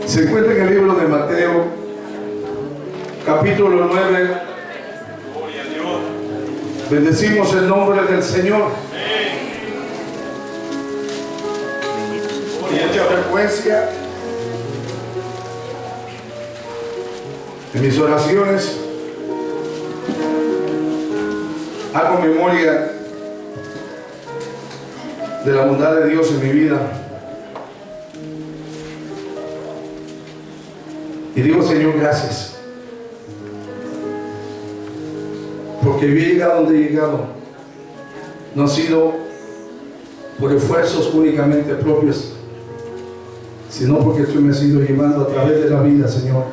Se encuentra en el libro de Mateo, capítulo 9. Bendecimos el nombre del Señor. Con mucha frecuencia en mis oraciones hago memoria de la bondad de Dios en mi vida. Y digo, Señor, gracias. Porque yo he llegado donde he llegado. No ha sido por esfuerzos únicamente propios, sino porque tú me has ido llevando a través de la vida, Señor.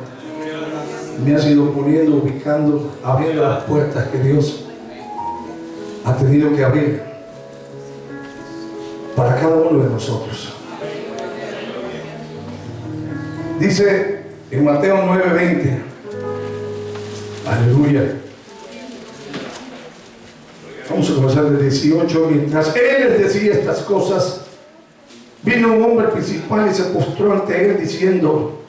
Me has ido poniendo, ubicando, abriendo las puertas que Dios ha tenido que abrir para cada uno de nosotros. Dice en Mateo 9:20, aleluya. Vamos a comenzar del 18. Mientras él les decía estas cosas, vino un hombre principal y se postró ante él diciendo: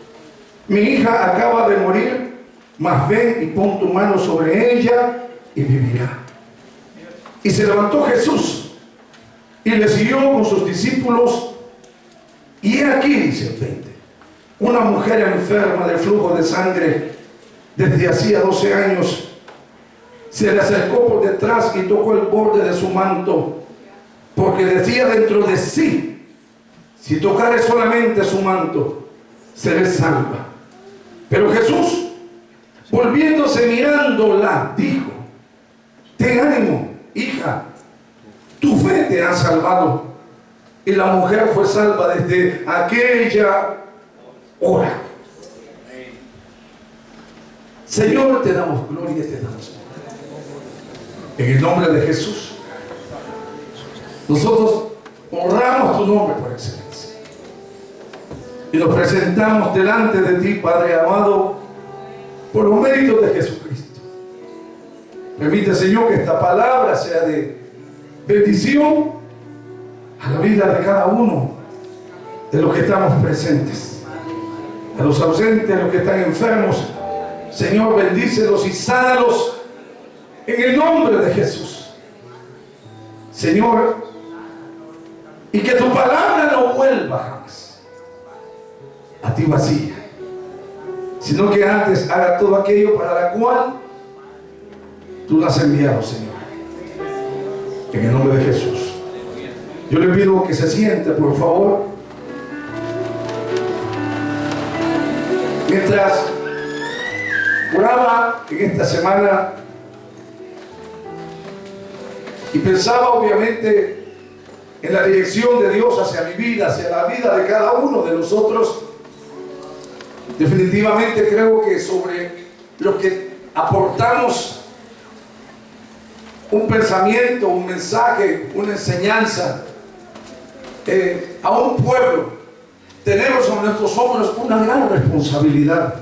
mi hija acaba de morir, mas ven y pon tu mano sobre ella y vivirá. Y se levantó Jesús y le siguió con sus discípulos. Y he aquí, dice el 20, una mujer enferma de flujo de sangre desde hacía 12 años, se le acercó por detrás y tocó el borde de su manto, porque decía dentro de sí: si tocare solamente su manto, seré salva. Pero Jesús, volviéndose mirándola, dijo: ten ánimo, hija, tu fe te ha salvado. Y la mujer fue salva desde aquella hora. Señor, te damos gloria y te damos honra. En el nombre de Jesús, nosotros honramos tu nombre por excelencia y nos presentamos delante de ti, Padre amado, por los méritos de Jesucristo. Permite, Señor, que esta palabra sea de bendición a la vida de cada uno de los que estamos presentes, a los ausentes, a los que están enfermos. Señor, bendícelos y sánalos en el nombre de Jesús. Señor, y que tu palabra no vuelva jamás a ti vacía, sino que antes haga todo aquello para la cual tú la has enviado, Señor. En el nombre de Jesús. Yo le pido que se siente, por favor. Mientras oraba en esta semana y pensaba obviamente en la dirección de Dios hacia mi vida, hacia la vida de cada uno de nosotros, definitivamente creo que sobre lo que aportamos un pensamiento, un mensaje, una enseñanza a un pueblo, tenemos sobre nuestros hombros una gran responsabilidad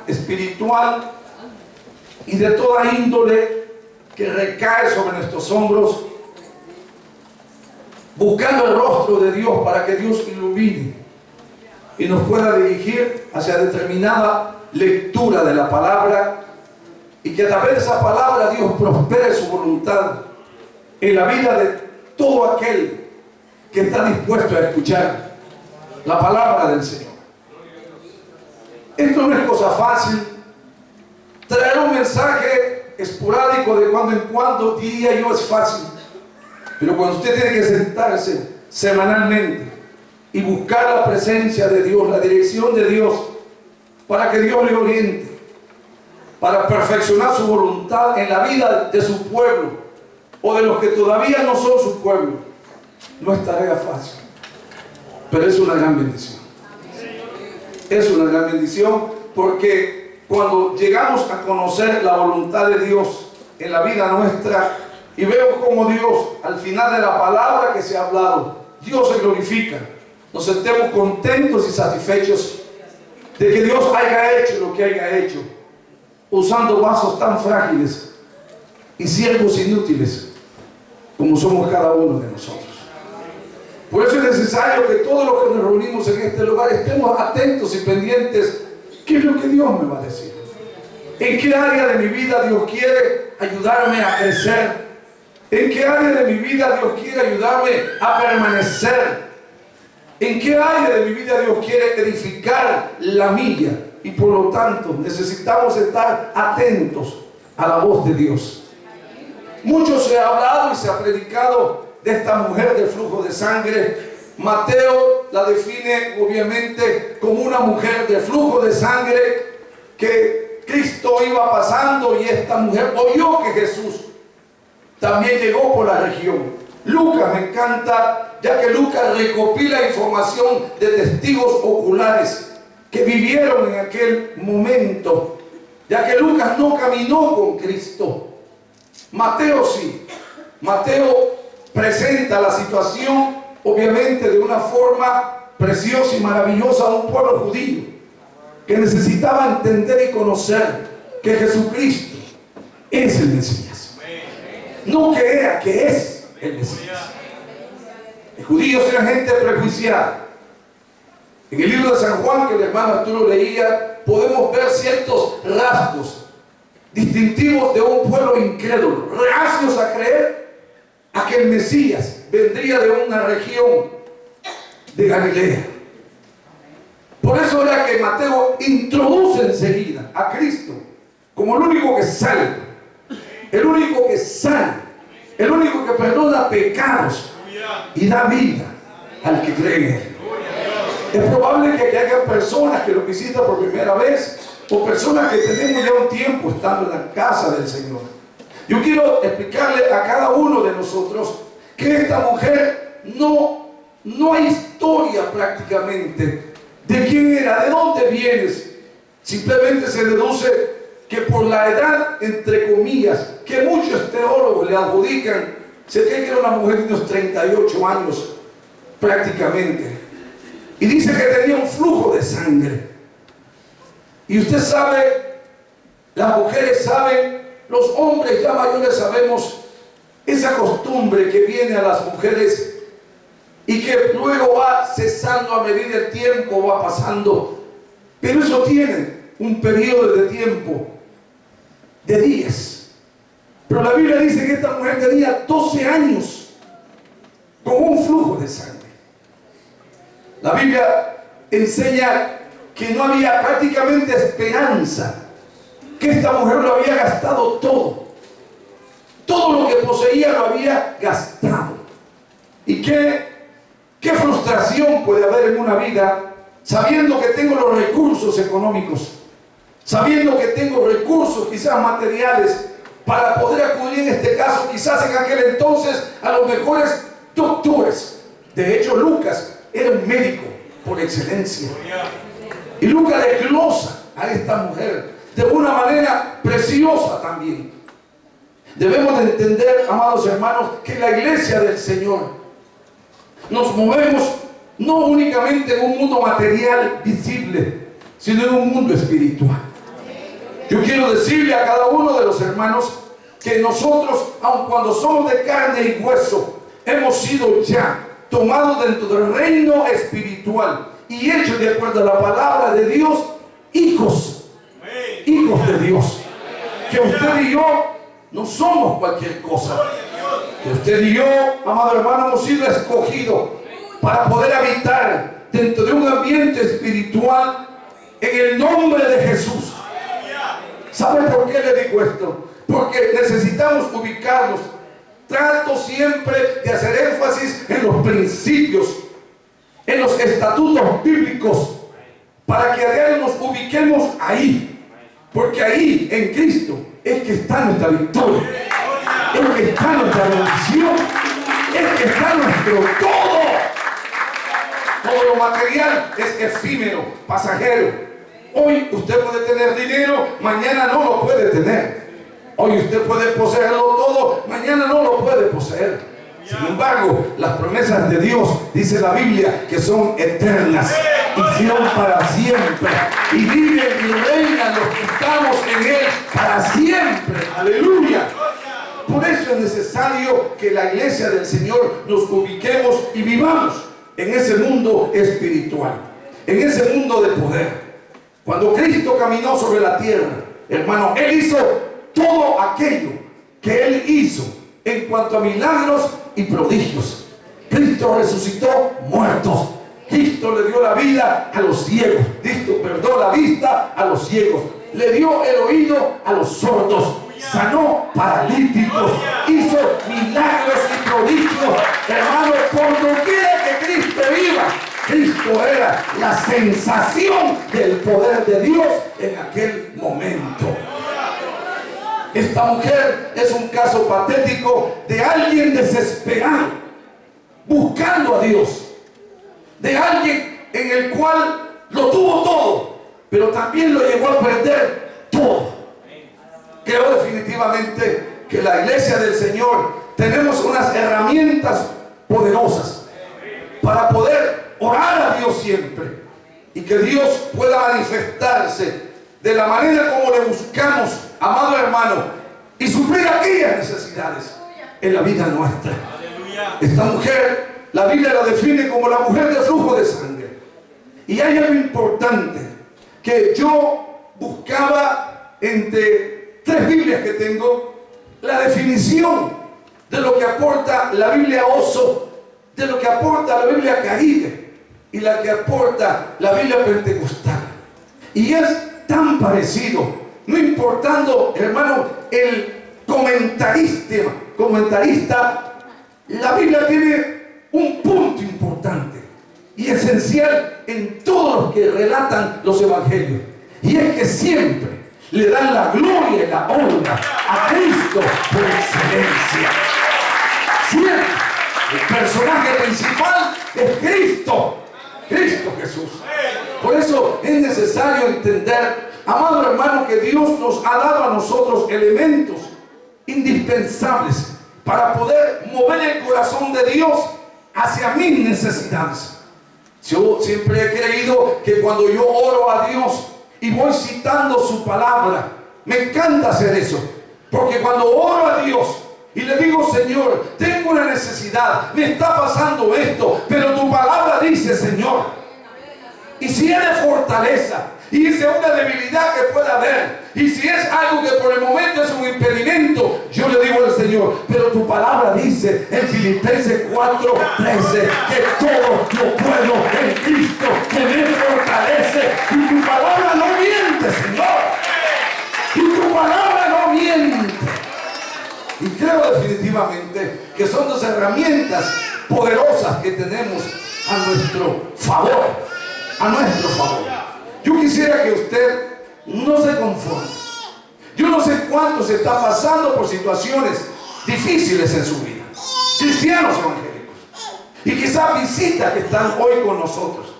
espiritual y de toda índole que recae sobre nuestros hombros, buscando el rostro de Dios para que Dios ilumine y nos pueda dirigir hacia determinada lectura de la palabra, y que a través de esa palabra Dios prospere su voluntad en la vida de todo aquel que está dispuesto a escuchar la palabra del Señor. Esto no es cosa fácil. Traer un mensaje esporádico de cuando en cuando, diría yo, es fácil. Pero cuando usted tiene que sentarse semanalmente y buscar la presencia de Dios, la dirección de Dios, para que Dios le oriente, para perfeccionar su voluntad en la vida de su pueblo o de los que todavía no son su pueblo, no es tarea fácil, pero es una gran bendición. Es una gran bendición, porque cuando llegamos a conocer la voluntad de Dios en la vida nuestra y veo como Dios, al final de la palabra que se ha hablado, Dios se glorifica, nos sentemos contentos y satisfechos de que Dios haya hecho lo que haya hecho, usando vasos tan frágiles y siervos inútiles como somos cada uno de nosotros. Por eso es necesario que todos los que nos reunimos en este lugar estemos atentos y pendientes. ¿Qué es lo que Dios me va a decir? ¿En qué área de mi vida Dios quiere ayudarme a crecer? ¿En qué área de mi vida Dios quiere ayudarme a permanecer? ¿En qué área de mi vida Dios quiere edificar la mía? Y por lo tanto necesitamos estar atentos a la voz de Dios. Mucho se ha hablado y se ha predicado de esta mujer del flujo de sangre. Mateo la define obviamente como una mujer de flujo de sangre que Cristo iba pasando, y esta mujer oyó que Jesús también llegó por la región. Lucas me encanta, ya que Lucas recopila información de testigos oculares que vivieron en aquel momento, ya que Lucas no caminó con Cristo. Mateo sí. Mateo presenta la situación obviamente de una forma preciosa y maravillosa a un pueblo judío que necesitaba entender y conocer que Jesucristo es el Mesías. No que era, que es el Mesías. Los judíos eran gente prejuiciada. En el libro de San Juan, que el hermano Arturo leía, podemos ver ciertos rasgos distintivos de un pueblo incrédulo, reacios a creer a que el Mesías vendría de una región de Galilea. Por eso era que Mateo introduce enseguida a Cristo como el único que salva, el único que sana, el único que perdona pecados y da vida al que cree en él. Es probable que haya personas que lo visitan por primera vez, o personas que tenemos ya un tiempo estando en la casa del Señor. Yo quiero explicarle a cada uno de nosotros que esta mujer no hay historia prácticamente de quién era, de dónde vienes. Simplemente se deduce que por la edad, entre comillas, que muchos teólogos le adjudican, se cree que era una mujer de unos 38 años prácticamente. Y dice que tenía un flujo de sangre. Y usted sabe, las mujeres saben, los hombres ya mayores sabemos esa costumbre que viene a las mujeres y que luego va cesando a medida el tiempo va pasando. Pero eso tiene un periodo de tiempo de días. Pero la Biblia dice que esta mujer tenía 12 años con un flujo de sangre. La Biblia enseña que no había prácticamente esperanza, que esta mujer lo había gastado todo lo que poseía lo había gastado. Y qué frustración puede haber en una vida sabiendo que tengo los recursos económicos, sabiendo que tengo recursos quizás materiales para poder acudir en este caso, quizás en aquel entonces, a los mejores doctores. De hecho, Lucas era un médico por excelencia. Y Lucas desglosa a esta mujer de una manera preciosa también. Debemos de entender, amados hermanos, que en la iglesia del Señor nos movemos no únicamente en un mundo material visible, sino en un mundo espiritual. Yo quiero decirle a cada uno de los hermanos que nosotros, aun cuando somos de carne y hueso, hemos sido ya tomados dentro del reino espiritual y hechos de acuerdo a la palabra de Dios, hijos de Dios. Que usted y yo no somos cualquier cosa. Que usted y yo, amado hermano, hemos sido escogidos para poder habitar dentro de un ambiente espiritual en el nombre de Jesús. ¿Sabe por qué le digo esto? Porque necesitamos ubicarnos. Trato siempre de hacer énfasis en los principios, en los estatutos bíblicos, para que a diario nos ubiquemos ahí. Porque ahí, en Cristo, es que está nuestra victoria, es que está nuestra bendición, es que está nuestro todo. Todo lo material es efímero, pasajero. Hoy usted puede tener dinero, mañana no lo puede tener. Hoy usted puede poseerlo todo, mañana no lo puede poseer. Sin embargo, las promesas de Dios, dice la Biblia, que son eternas y son para siempre. Y viven y reinan los que estamos en Él para siempre. Aleluya. Por eso es necesario que la iglesia del Señor nos ubiquemos y vivamos en ese mundo espiritual, en ese mundo de poder. Cuando Cristo caminó sobre la tierra, hermano, Él hizo todo aquello que Él hizo en cuanto a milagros y prodigios. Cristo resucitó muertos. Cristo le dio la vida a los ciegos. Cristo perdonó la vista a los ciegos. Le dio el oído a los sordos. Sanó paralíticos. Hizo milagros y prodigios. Hermano, por doquiera que Cristo viva, Cristo era la sensación del poder de Dios en aquel momento. Esta mujer es un caso patético de alguien desesperado, buscando a Dios, de alguien en el cual lo tuvo todo, pero también lo llegó a perder todo. Creo definitivamente que la iglesia del Señor tenemos unas herramientas poderosas para poder orar a Dios siempre y que Dios pueda manifestarse de la manera como le buscamos, amado hermano, y suplir aquellas necesidades en la vida nuestra. Esta mujer, la Biblia la define como la mujer de flujo de sangre. Y hay algo importante que yo buscaba entre 3 Biblias que tengo, la definición de lo que aporta la Biblia Oso, de lo que aporta la Biblia Caribe y la que aporta la Biblia Pentecostal. Y es tan parecido, no importando, hermano, el comentarista, la Biblia tiene un punto importante y esencial en todos los que relatan los evangelios, y es que siempre le dan la gloria y la honra a Cristo por excelencia. Siempre el personaje principal es Cristo Jesús. Por eso es necesario entender, amado hermano, que Dios nos ha dado a nosotros elementos indispensables para poder mover el corazón de Dios hacia mis necesidades. Yo siempre he creído que cuando yo oro a Dios y voy citando su palabra, me encanta hacer eso, porque cuando oro a Dios y le digo: Señor, tengo una necesidad, me está pasando esto, pero tu palabra dice, Señor, y si eres fortaleza, y si es una debilidad que pueda haber, y si es algo que por el momento es un impedimento, yo le digo al Señor: pero tu palabra dice en Filipenses 4:13 que todo lo puedo en Cristo que me fortalece, y tu palabra no miente, Señor, y tu palabra no miente. Y creo definitivamente que son 2 herramientas poderosas que tenemos a nuestro favor. Yo quisiera que usted no se conforme. Yo no sé cuántos están pasando por situaciones difíciles en su vida, cristianos evangélicos, y quizás visitas que están hoy con nosotros,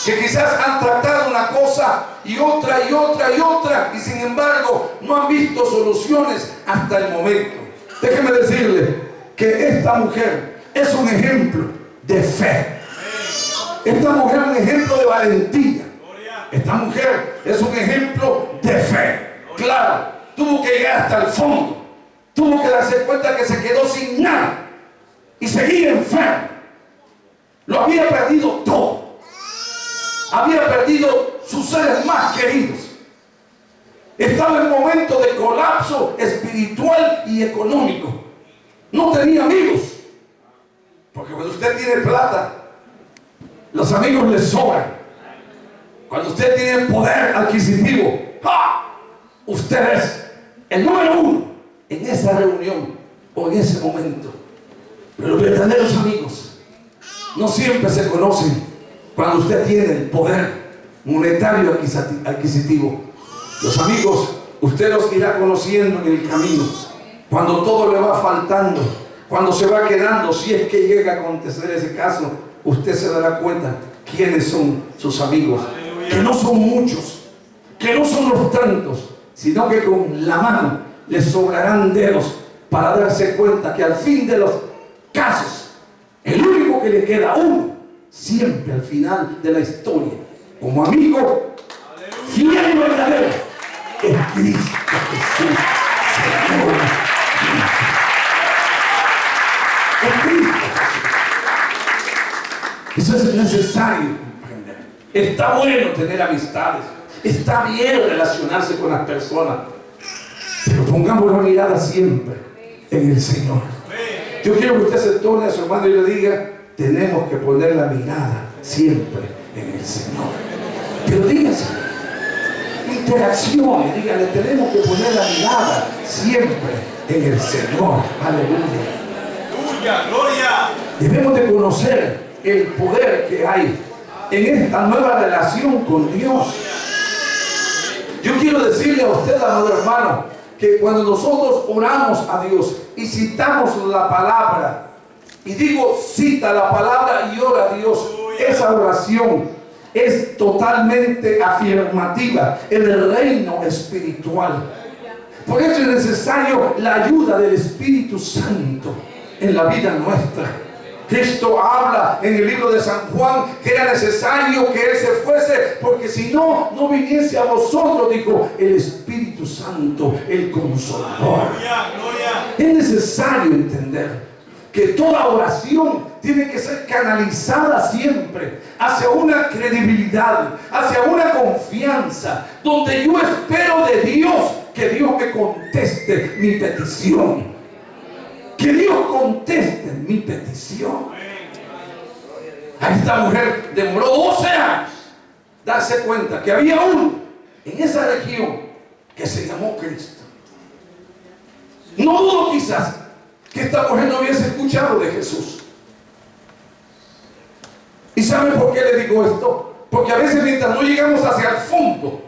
que quizás han tratado una cosa y otra y otra y otra, y sin embargo no han visto soluciones hasta el momento. Déjeme decirle que esta mujer es un ejemplo de fe. Esta mujer es un ejemplo de valentía. Esta mujer es un ejemplo de fe. Claro, tuvo que llegar hasta el fondo. Tuvo que darse cuenta que se quedó sin nada y seguir enfermo. Lo había perdido todo. Había perdido sus seres más queridos. Estaba en un momento de colapso espiritual y económico. No tenía amigos, porque cuando usted tiene plata, los amigos le sobran. Cuando usted tiene poder adquisitivo, ¡ah!, usted es el número 1 en esa reunión o en ese momento. Pero los verdaderos amigos no siempre se conocen cuando usted tiene el poder monetario adquisitivo. Los amigos usted los irá conociendo en el camino, cuando todo le va faltando, cuando se va quedando, si es que llega a acontecer ese caso, usted se dará cuenta quiénes son sus amigos. Que no son muchos, que no son los tantos, sino que con la mano les sobrarán dedos para darse cuenta que al fin de los casos, el único que le queda a uno, siempre al final de la historia, como amigo fiel y verdadero, es Cristo Jesús, Señor. Eso es necesario comprender. Está bueno tener amistades, está bien relacionarse con las personas, pero pongamos la mirada siempre en el Señor. Yo quiero que usted se torne a su hermano y le diga: tenemos que poner la mirada siempre en el Señor. Pero dígase, interacciones, dígale: tenemos que poner la mirada siempre en el Señor. Aleluya. Gloria. Debemos de conocer el poder que hay en esta nueva relación con Dios. Yo quiero decirle a usted, amado hermano, que cuando nosotros oramos a Dios y citamos la palabra, y digo cita la palabra y ora a Dios, esa oración es totalmente afirmativa en el reino espiritual. Por eso es necesario la ayuda del Espíritu Santo en la vida nuestra. Cristo habla en el libro de San Juan que era necesario que Él se fuese, porque si no, no viniese a vosotros, dijo, el Espíritu Santo, el Consolador. Es necesario entender que toda oración tiene que ser canalizada siempre hacia una credibilidad, hacia una confianza, donde yo espero de Dios que Dios me conteste mi petición. Que Dios conteste mi petición. A esta mujer demoró 12 años darse cuenta que había uno en esa región que se llamó Cristo. No dudo quizás que esta mujer no hubiese escuchado de Jesús. ¿Y sabe por qué le digo esto? Porque a veces mientras no llegamos hacia el fondo,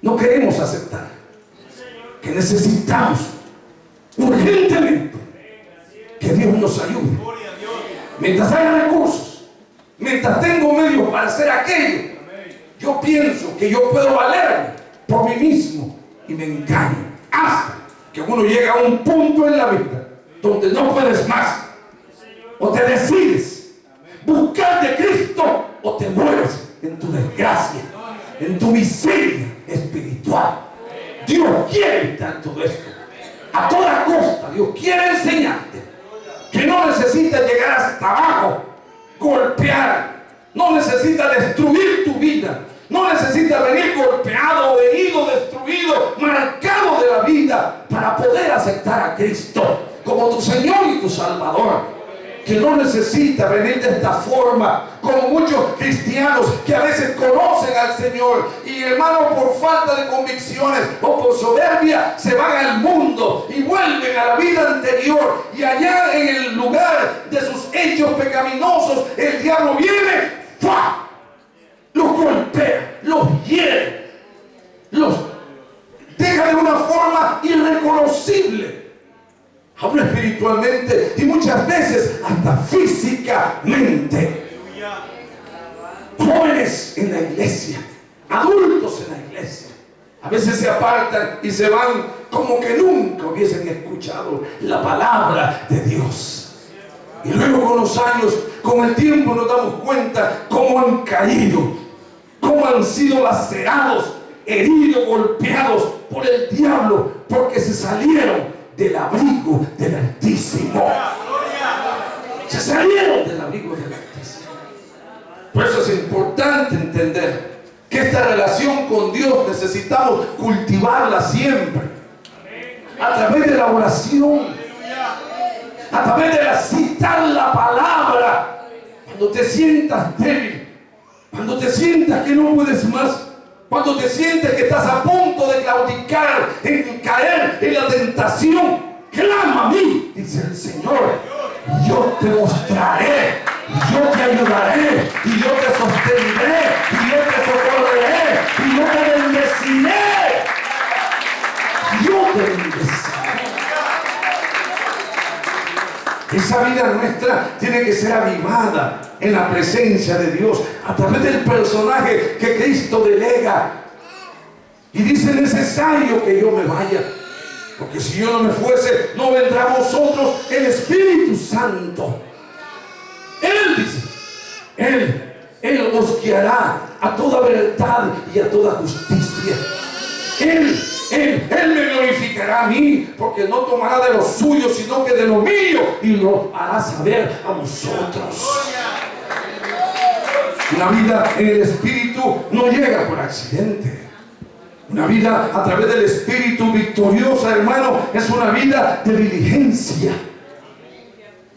no queremos aceptar que necesitamos urgentemente que Dios nos ayude. Mientras hay recursos, mientras tengo medios para hacer aquello, yo pienso que yo puedo valerme por mí mismo y me engaño, hasta que uno llega a un punto en la vida donde no puedes más. O te decides buscar de Cristo, o te mueres en tu desgracia, en tu miseria espiritual. Dios quiere evitar todo esto. A toda costa Dios quiere enseñarte que no necesitas llegar hasta abajo, golpear, no necesitas destruir tu vida, no necesitas venir golpeado, herido, destruido, marcado de la vida para poder aceptar a Cristo como tu Señor y tu Salvador. Que no necesita venir de esta forma, como muchos cristianos que a veces conocen al Señor y, hermano, por falta de convicciones o por soberbia se van al mundo y vuelven a la vida anterior, y allá en el lugar de sus hechos pecaminosos el diablo viene, ¡fua!, los golpea, los hiere, los deja de una forma irreconocible, aún espiritualmente y muchas veces hasta físicamente. Jóvenes en la iglesia, adultos en la iglesia, a veces se apartan y se van como que nunca hubiesen escuchado la palabra de Dios. Y luego con los años, con el tiempo, nos damos cuenta cómo han caído, cómo han sido lacerados, heridos, golpeados por el diablo, porque se salieron del abrigo del Altísimo. Se salieron del abrigo del Altísimo. Por eso es importante entender que esta relación con Dios necesitamos cultivarla siempre, a través de la oración, a través de citar la palabra. Cuando te sientas débil, cuando te sientas que no puedes más, cuando te sientes que estás a punto de claudicar, en caer en la tentación, clama a mí, dice el Señor. Yo te mostraré, yo te ayudaré, y yo te sostendré, y yo te socorreré, y yo te bendeciré. Yo te bendeciré. Esa vida nuestra tiene que ser avivada en la presencia de Dios a través del personaje que Cristo delega. Y dice: es necesario que yo me vaya, porque si yo no me fuese, no vendrá a vosotros el Espíritu Santo. Él dice, Él os guiará a toda verdad y a toda justicia. Él me glorificará a mí, porque no tomará de lo suyo, sino que de lo mío, y lo hará saber a vosotros. Una vida en el Espíritu no llega por accidente. Una vida a través del Espíritu victoriosa, hermano, es una vida de diligencia.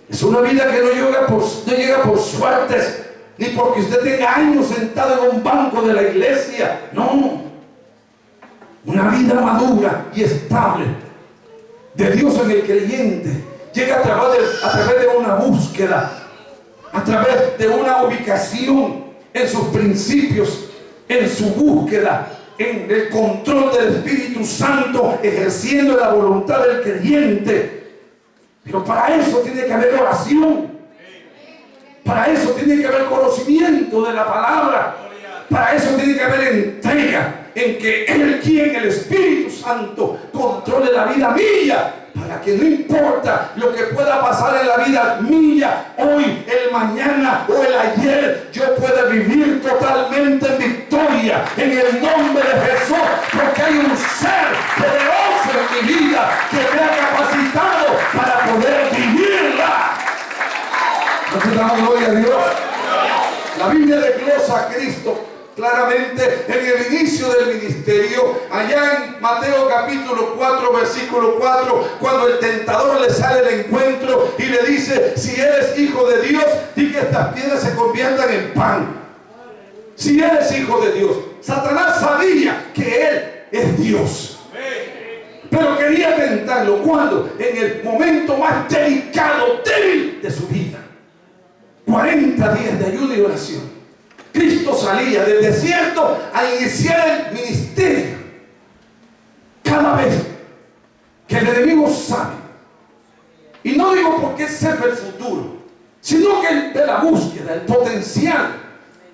Es una vida que no llega por suertes, ni porque usted tenga años sentado en un banco de la iglesia. No. Una vida madura y estable de Dios en el creyente llega a través de una búsqueda, a través de una ubicación en sus principios, en su búsqueda, en el control del Espíritu Santo, ejerciendo la voluntad del creyente. Pero para eso tiene que haber oración. Para eso tiene que haber conocimiento de la palabra. Para eso tiene que haber entrega en que Él, el Espíritu Santo, controle la vida mía, para que no importa lo que pueda pasar en la vida mía, hoy, el mañana o el ayer, yo pueda vivir totalmente en victoria, en el nombre de Jesús, porque hay un ser poderoso en mi vida que me ha capacitado para poder vivirla. ¿No te damos gloria a Dios? La Biblia desglosa a Cristo claramente en el inicio del ministerio, allá en Mateo capítulo 4, versículo 4, cuando el tentador le sale al encuentro y le dice: si eres hijo de Dios, di que estas piedras se conviertan en pan. Si eres hijo de Dios. Satanás sabía que él es Dios, pero quería tentarlo. ¿Cuándo? En el momento más delicado, débil de su vida. 40 días de ayuno y oración. Cristo salía del desierto a iniciar el ministerio. Cada vez que el enemigo sabe, y no digo porque es cerca el futuro, sino que de la búsqueda, el potencial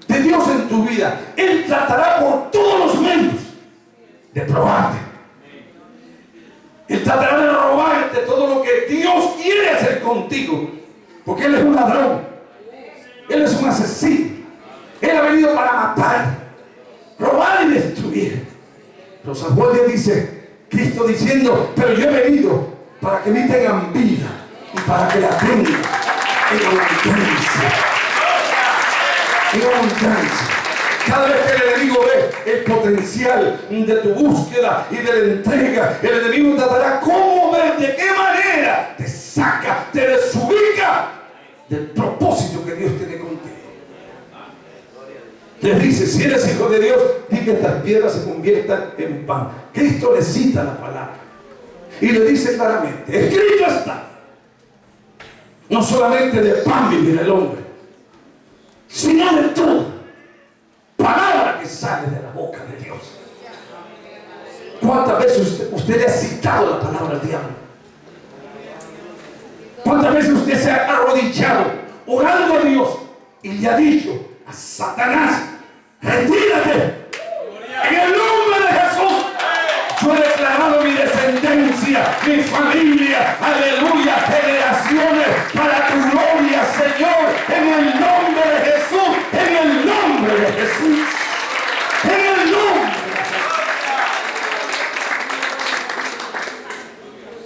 de Dios en tu vida, Él tratará por todos los medios de probarte. Él tratará de robarte todo lo que Dios quiere hacer contigo, porque Él es un ladrón, Él es un asesino. Él ha venido para matar, robar y destruir. Pero San Juan le dice, Cristo diciendo: pero yo he venido para que me tengan vida y para que la tengan en abundancia. En abundancia. Cada vez que el enemigo ve el potencial de tu búsqueda y de la entrega, el enemigo tratará cómo ver, de qué manera te saca, te desubica del propósito que Dios tiene contigo. Les dice: si eres hijo de Dios, di que estas piedras se conviertan en pan. Cristo le cita la palabra y le dice claramente: escrito está, no solamente de pan vivirá el hombre, sino de toda palabra que sale de la boca de Dios. ¿Cuántas veces usted le ha citado la palabra al diablo? ¿Cuántas veces usted se ha arrodillado orando a Dios y le ha dicho a Satanás: retírate en el nombre de Jesús? Yo he declarado mi descendencia, mi familia, aleluya, generaciones para tu gloria, Señor, en el nombre de Jesús, en el nombre de Jesús, en el nombre de Jesús.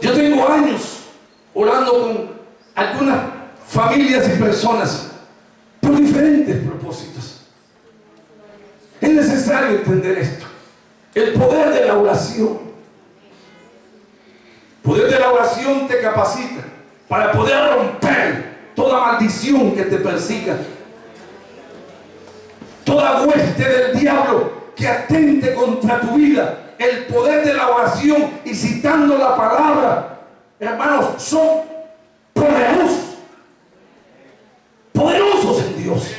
Yo tengo años orando con algunas familias y personas por diferentes propósitos. Es necesario entender esto. El poder de la oración. El poder de la oración te capacita para poder romper toda maldición que te persiga, toda hueste del diablo que atente contra tu vida. El poder de la oración y citando la palabra, hermanos, son poderosos, poderosos en Dios.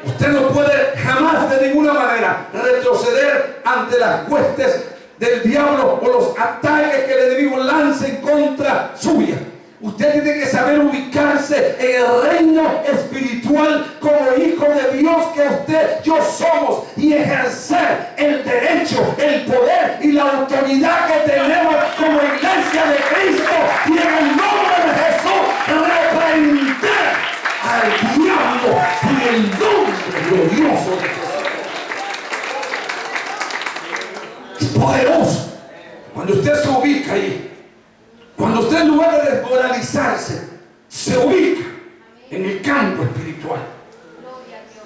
Usted no puede jamás de ninguna manera retroceder ante las huestes del diablo o los ataques que el enemigo lance en contra suya. Usted tiene que saber ubicarse en el reino espiritual como hijo de Dios que usted, yo somos, y ejercer el derecho, el poder y la autoridad que tenemos como iglesia de Cristo, y en el nombre de Jesús reprender al diablo en el nombre glorioso de Jesús. Es poderoso cuando usted se ubica ahí. Cuando usted, en lugar de desmoralizarse, se ubica en el campo espiritual.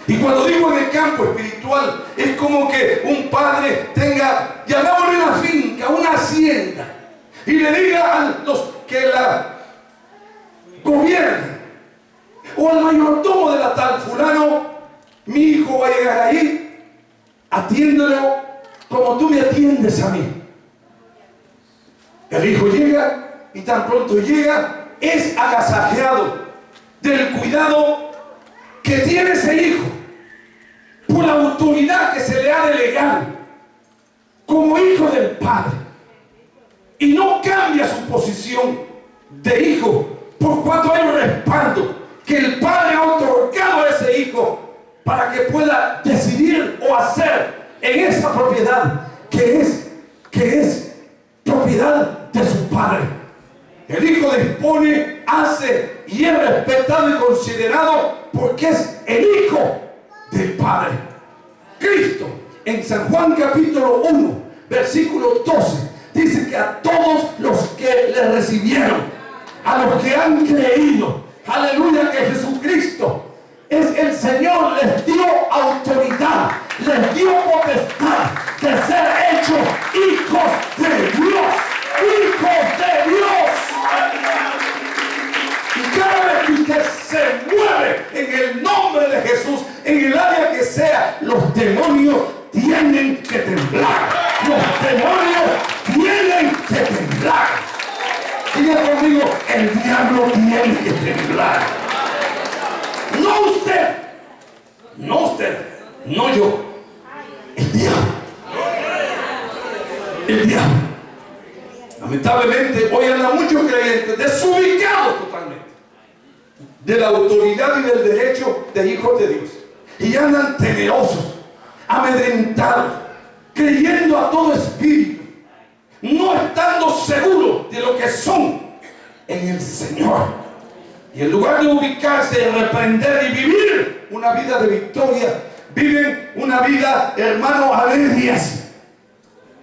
Y cuando digo en el campo espiritual, es como que un padre tenga, llamémosle una finca, una hacienda, y le diga a los que la gobiernan, o al mayordomo de la tal: fulano, mi hijo va a llegar ahí, atiéndelo como tú me atiendes a mí. El hijo llega, y tan pronto llega, es agasajeado del cuidado que tiene ese hijo, por la autoridad que se le ha delegado como hijo del padre, y no cambia su posición de hijo por cuanto hay un respaldo que el padre ha otorgado a ese hijo para que pueda decidir o hacer en esa propiedad que es propiedad de su padre. El hijo dispone, hace y es respetado y considerado porque es el hijo del Padre. Cristo en San Juan capítulo 1 versículo 12 dice que a todos los que le recibieron, a los que han creído, aleluya, que Jesucristo es el Señor, les dio autoridad, les dio potestad de ser hechos hijos de Dios, hijos de Dios. Y cada vez que usted se mueve en el nombre de Jesús, en el área que sea, los demonios tienen que temblar. Los demonios tienen que temblar. Diga conmigo: el diablo tiene que temblar. No usted, no usted, no yo. El diablo. El diablo. Lamentablemente hoy andan muchos creyentes desubicados totalmente de la autoridad y del derecho de hijos de Dios, y andan temerosos, amedrentados, creyendo a todo espíritu, no estando seguros de lo que son en el Señor, y en lugar de ubicarse, reprender y vivir una vida de victoria, viven una vida, hermano, a medias,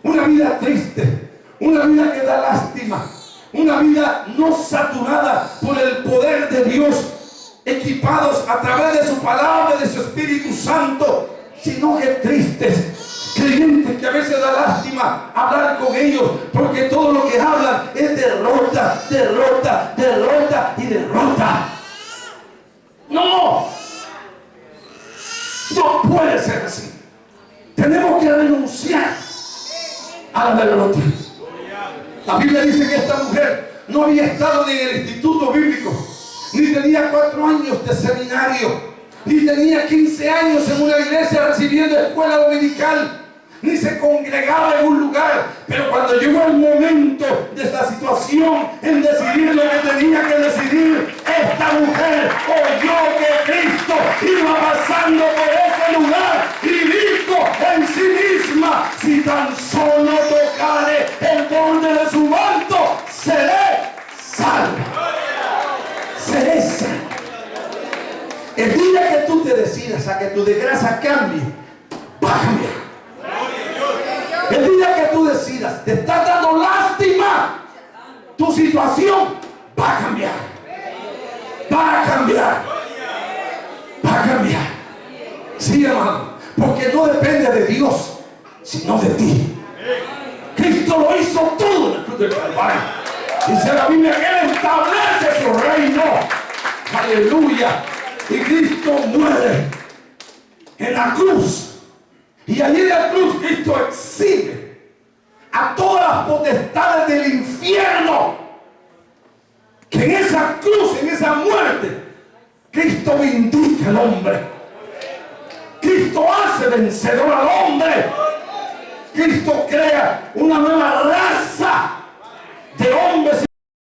una vida triste, una vida que da lástima, una vida no saturada por el poder de Dios, equipados a través de su palabra, de su Espíritu Santo, sino que tristes, creyentes que a veces da lástima hablar con ellos, porque todo lo que hablan es derrota, derrota, derrota y derrota. No, no puede ser así. Tenemos que renunciar a la derrota. La Biblia dice que esta mujer no había estado ni en el instituto bíblico, ni tenía 4 años de seminario, ni tenía 15 años en una iglesia recibiendo escuela dominical, ni se congregaba en un lugar. Pero cuando llegó el momento de esta situación, en decidir lo que tenía que decidir, esta mujer oyó que Cristo iba pasando por ese lugar y dijo en sí misma: si tan solo tocare el borde de su manto, seré salva. Seré salva. El día que tú te decidas a que tu desgracia cambie, va a cambiar. El día que tú decidas, te está dando lástima, tu situación va a cambiar. Va a cambiar. Va a cambiar. Sí, hermano, porque no depende de Dios, sino de ti. Cristo lo hizo todo en la cruz del Calvario. Dice la Biblia que Él establece su reino. Aleluya. Y Cristo muere en la cruz. Y allí en la cruz Cristo exhibe a todas las potestades del infierno, que en esa cruz, en esa muerte, Cristo vindica al hombre. Cristo hace vencedor al hombre. Cristo crea una nueva raza de hombres